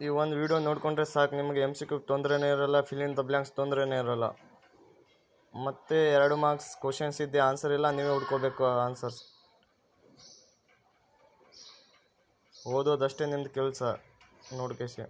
ಈ ಒಂದು ವಿಡಿಯೋ ನೋಡಿಕೊಂಡ್ರೆ ಸಾಕು, ನಿಮಗೆ MCQ ತೊಂದರೆನೇ ಇರೋಲ್ಲ, ಫಿಲ್ ಇನ್ ದ ಬ್ಲ್ಯಾಂಕ್ಸ್ ತೊಂದರೆನೇ ಇರೋಲ್ಲ. ಮತ್ತು 2 ಮಾರ್ಕ್ಸ್ ಕ್ವಶನ್ಸ್ ಇದ್ದೆ ಆನ್ಸರ್ ಇಲ್ಲ, ನೀವೇ ಹುಡ್ಕೋಬೇಕು ಆನ್ಸರ್ಸ್. ಓದೋದಷ್ಟೇ ನಿಮ್ದು ಕೆಲಸ ನೋಡ್ಕೇಸಿ.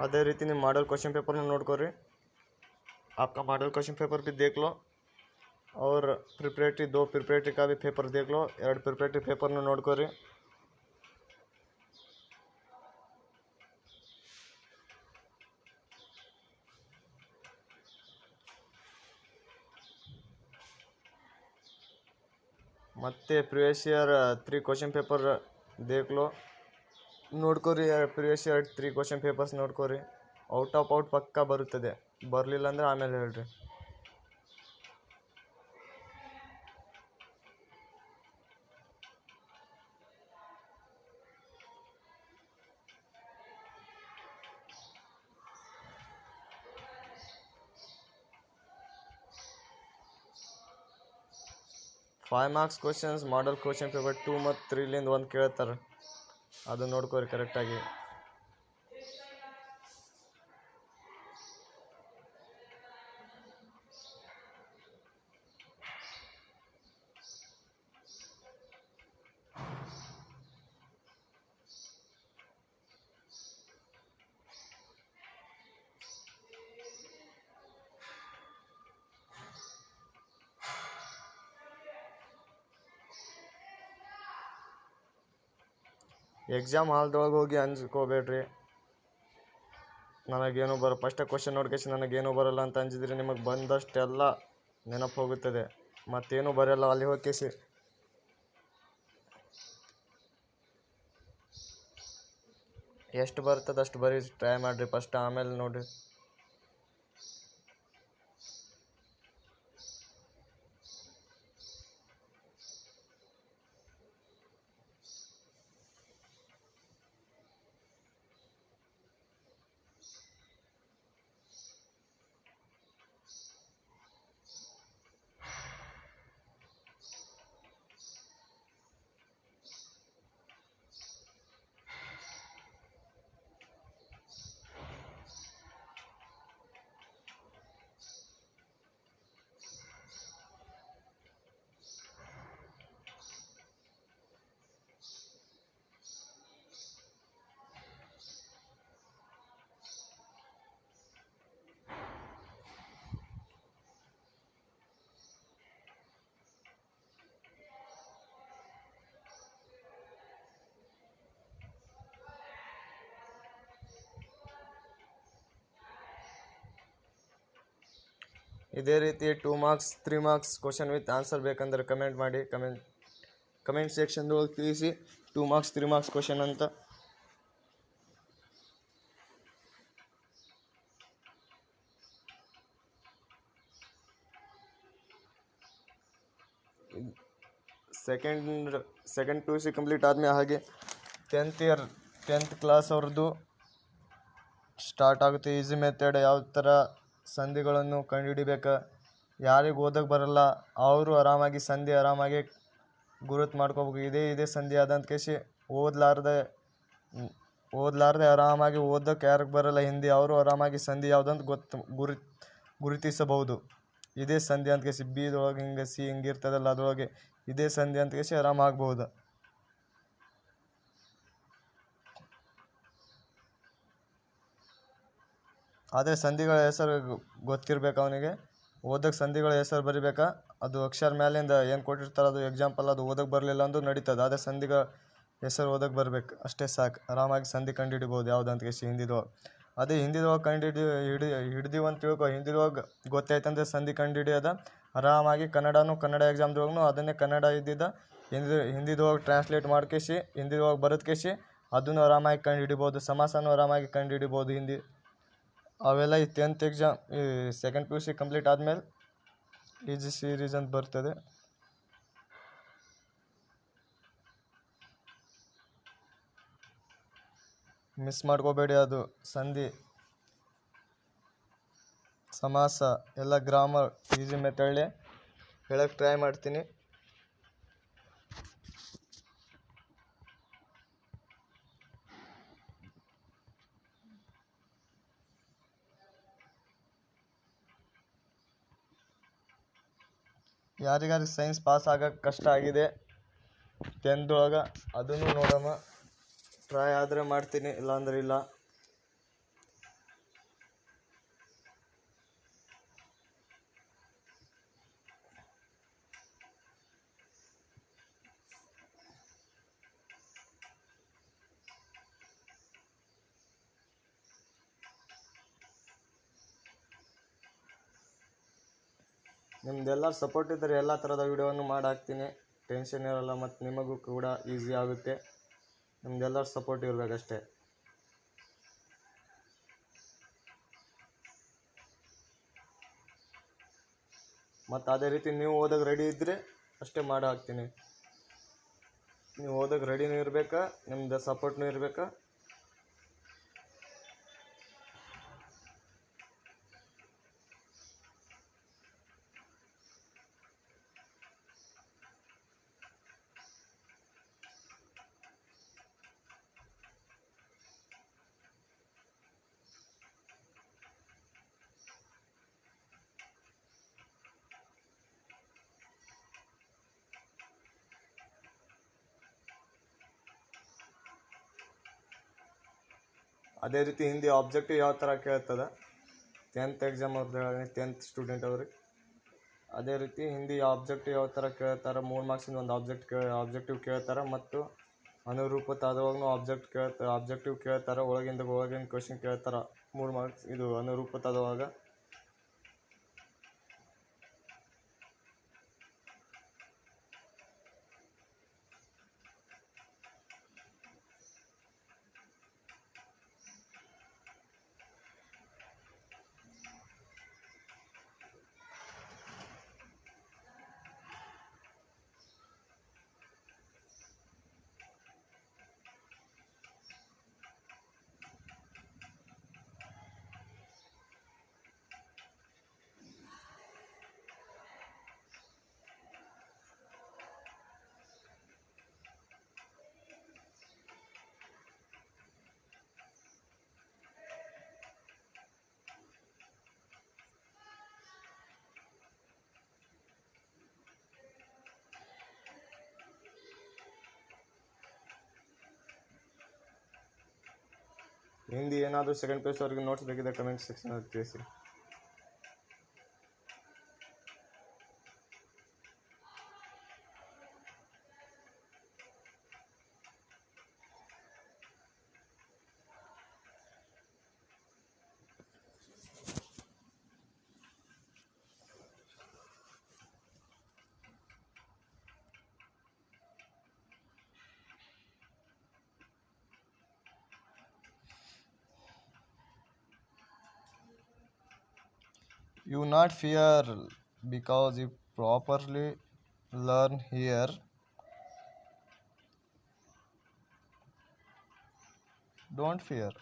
अदे रीति नहीं मॉडल क्वेश्चन पेपर में नोट करें, आपका मॉडल क्वेश्चन पेपर भी देख लो और प्रिपरेटरी 2 प्रिपरेटरी का भी पेपर देख लो, 2 प्रिपरेटरी पेपर में नोट करें. ಮತ್ತೆ प्रीवियस ईयर 3 क्वेश्चन पेपर देख लो, ನೋಡ್ಕೋರಿ. ಪ್ರಿವಿಯಸ್ ಇಯರ್ 3 ಕ್ವಶನ್ ಪೇಪರ್ಸ್ ನೋಡ್ಕೋರಿ. ಔಟ್ ಆಫ್ ಔಟ್ ಪಕ್ಕಾ ಬರುತ್ತದೆ, ಬರಲಿಲ್ಲ ಅಂದರೆ ಆಮೇಲೆ ಹೇಳ್ರಿ. Five marks questions model question paper 2 ಮತ್ತು 3ಲಿಂದ ಒಂದು ಕೇಳ್ತಾರೆ, ಅದು ನೋಡ್ಕೋರಿ ಕರೆಕ್ಟಾಗಿ. ಎಕ್ಸಾಮ್ ಹಾಲ್ದೊಳಗೆ ಹೋಗಿ ಅಂಜ್ಕೋಬೇಡ್ರಿ, ನನಗೇನು ಫಸ್ಟ್ ಕ್ವಶನ್ ನೋಡ್ಕೇಸಿ ನನಗೇನು ಬರಲ್ಲ ಅಂತ ಅಂಜಿದ್ರೆ ನಿಮಗೆ ಬಂದಷ್ಟೆಲ್ಲ ನೆನಪು ಹೋಗುತ್ತದೆ, ಮತ್ತೇನು ಬರಲ್ಲ. ಅಲ್ಲಿ ಹೋಗ್ಕೇಸಿ ಎಷ್ಟು ಬರ್ತದೆ ಅಷ್ಟು ಬರೀ ಟ್ರೈ ಮಾಡಿರಿ ಫಸ್ಟ್, ಆಮೇಲೆ ನೋಡಿರಿ. ಇದೇ ರೀತಿ 2 marks 3 marks question with answer ಬೇಕಂದ್ರೆ ಕಮೆಂಟ್ ಮಾಡಿ, ಕಮೆಂಟ್ ಸೆಕ್ಷನ್ದೊಳಗೆ ತಿಳಿಸಿ 2 ಮಾರ್ಕ್ಸ್ 3 ಮಾರ್ಕ್ಸ್ ಕ್ವಶನ್ ಅಂತ. Second second P U C complete ಆದಮೇಲೆ ಹಾಗೆ 10th ಕ್ಲಾಸ್ ಅವ್ರದ್ದು ಸ್ಟಾರ್ಟ್ ಆಗುತ್ತೆ. ಈಸಿ ಮೆಥಡ್ ಯಾವ ಥರ ಸಂಧಿಗಳನ್ನು ಕಂಡುಹಿಡಿಬೇಕು, ಯಾರಿಗೆ ಓದಕ್ಕೆ ಬರಲ್ಲ ಅವರು ಆರಾಮಾಗಿ ಸಂಧಿ ಆರಾಮಾಗಿ ಗುರುತು ಮಾಡ್ಕೋಬೇಕು. ಇದೇ ಸಂಧಿ ಆದಂತ ಕೇಸಿ ಓದ್ಲಾರ್ದೆ ಆರಾಮಾಗಿ ಓದಕ್ಕೆ ಯಾರಿಗೆ ಬರಲ್ಲ ಹಿಂದಿ ಅವರು ಆರಾಮಾಗಿ ಸಂಧಿ ಯಾವುದಂತ ಗುರುತಿಸಬಹುದು. ಇದೇ ಸಂಧಿ ಅಂತ ಕೇಸಿ ಬಿದೊಳಗೆ ಹಿಂಗೆ ಸಿ ಹಿಂಗಿರ್ತದಲ್ಲ ಅದರೊಳಗೆ ಇದೇ ಸಂಧಿ ಅಂತ ಕೇಸಿ ಆರಾಮಾಗ್ಬೋದು. ಆದರೆ ಸಂಧಿಗಳ ಹೆಸರು ಗೊತ್ತಿರ್ಬೇಕು ಅವನಿಗೆ. ಓದಕ್ಕೆ ಸಂಧಿಗಳ ಹೆಸರು ಬರಿಬೇಕಾ, ಅದು ಅಕ್ಷರ ಮ್ಯಾಲಿಂದ ಏನು ಕೊಟ್ಟಿರ್ತಾರೆ ಅದು ಎಕ್ಸಾಂಪಲ್ ಅದು ಓದಕ್ಕೆ ಬರಲಿಲ್ಲ ಅಂದ್ರೂ ನಡೀತದೆ. ಅದೇ ಸಂಧಿಗಳ ಹೆಸರು ಓದಕ್ಕೆ ಬರಬೇಕು ಅಷ್ಟೇ ಸಾಕು. ಆರಾಮಾಗಿ ಸಂಧಿ ಕಂಡುಹಿಡಿಬೋದು ಯಾವುದಂತ ಕೇಸಿ ಹಿಂದಿದೊಳಗೆ. ಅದೇ ಹಿಂದಿದೊಳಗೆ ಹಿಡಿದೀವಿ ಅಂತ ತಿಳ್ಕೊ. ಹಿಂದಿದೊಳಗೆ ಗೊತ್ತಾಯ್ತಂದ್ರೆ ಸಂಧಿ ಕಂಡುಹಿಡಿಯೋದ ಆರಾಮಾಗಿ ಕನ್ನಡ ಎಕ್ಸಾಮ್ದೊಳಗೂ ಅದನ್ನೇ ಕನ್ನಡ ಇದ್ದಿದ್ದ ಹಿಂದಿದೊಳಗೆ ಟ್ರಾನ್ಸ್ಲೇಟ್ ಮಾಡ್ಕೇಸಿ ಹಿಂದಿದೊಳಗೆ ಬರೆದು ಕೇಸಿ ಅದನ್ನು ಆರಾಮಾಗಿ ಕಂಡುಹಿಡಿಬೋದು. ಸಮಾಸನೂ ಆರಾಮಾಗಿ ಕಂಡುಹಿಡಿಬೋದು ಹಿಂದಿ. ಅವೆಲ್ಲ ಈ 10th ಎಕ್ಸಾಮ್ ಈ second P U C complete ಆದಮೇಲೆ ಈಜಿ ಸೀರೀಸ್ ಅಂತ ಬರ್ತದೆ. ಮಿಸ್ ಮಾಡ್ಕೋಬೇಡಿ. ಅದು ಸಂಧಿ ಸಮಾಸ ಎಲ್ಲ ಗ್ರಾಮರ್ ಈಸಿ ಮೆಥಡೇ ಹೇಳಕ್ಕೆ ಟ್ರೈ ಮಾಡ್ತೀನಿ. ಯಾರಿಗಾರಿಗೆ ಸೈನ್ಸ್ ಪಾಸ್ ಆಗಕ್ಕೆ ಕಷ್ಟ ಆಗಿದೆ 10th ಒಳಗೆ ಅದನ್ನು ನೋಡೋಣ. ಟ್ರೈ ಆದರೆ ಮಾಡ್ತೀನಿ, ಇಲ್ಲಾಂದ್ರೆ ಇಲ್ಲ. ನಿಮ್ದೆಲ್ಲರ ಸಪೋರ್ಟ್ ಇದ್ದರೆ ಎಲ್ಲ ಥರದ ವೀಡಿಯೋವನ್ನು ಮಾಡಿ ಹಾಕ್ತೀನಿ. ಟೆನ್ಷನ್ ಇರೋಲ್ಲ ಮತ್ತು ನಿಮಗೂ ಕೂಡ ಈಸಿ ಆಗುತ್ತೆ. ನಿಮ್ದೆಲ್ಲರ ಸಪೋರ್ಟ್ ಇರಬೇಕಷ್ಟೇ. ಮತ್ತು ಅದೇ ರೀತಿ ನೀವು ಓದೋಕೆ ರೆಡಿ ಇದ್ದರೆ ಅಷ್ಟೇ ಮಾಡಿ ಹಾಕ್ತೀನಿ. ನೀವು ಓದೋಕೆ ರೆಡಿನೂ ಇರಬೇಕಾ, ನಿಮ್ದು ಸಪೋರ್ಟ್ನೂ ಇರಬೇಕಾ. ಅದೇ ರೀತಿ ಹಿಂದಿ ಆಬ್ಜೆಕ್ಟಿವ್ ಯಾವ ಥರ ಕೇಳ್ತದೆ 10th ಎಕ್ಸಾಮ್ ಅವ್ರದ್ದು 10th ಸ್ಟೂಡೆಂಟ್ ಅವ್ರಿಗೆ. ಅದೇ ರೀತಿ ಹಿಂದಿ ಆಬ್ಜೆಕ್ಟಿವ್ ಯಾವ ಥರ ಕೇಳ್ತಾರೆ, 3 ಮಾರ್ಕ್ಸಿಂದ ಒಂದು ಆಬ್ಜೆಕ್ಟಿವ್ ಕೇಳ್ತಾರೆ ಮತ್ತು ಅನುರೂಪತ ಅದರೊಳಗೂ ಆಬ್ಜೆಕ್ಟಿವ್ ಕೇಳ್ತಾರೆ. ಒಳಗಿನ ಕ್ವಶನ್ ಕೇಳ್ತಾರೆ 3 ಮಾರ್ಕ್ಸ್ ಇದು ಅನುರೂಪತದೊಳಗೆ. ಹಿಂದಿ ಏನಾದರೂ ಸೆಕೆಂಡ್ ಪೇಜ್ ಅವ್ರಿಗೆ ನೋಟ್ಸ್ ಬೇಕಿದೆ ಕಮೆಂಟ್ ಸೆಕ್ಷನಲ್ಲಿ ತಿಳಿಸಿ. You not fear because you properly learn here. Don't fear.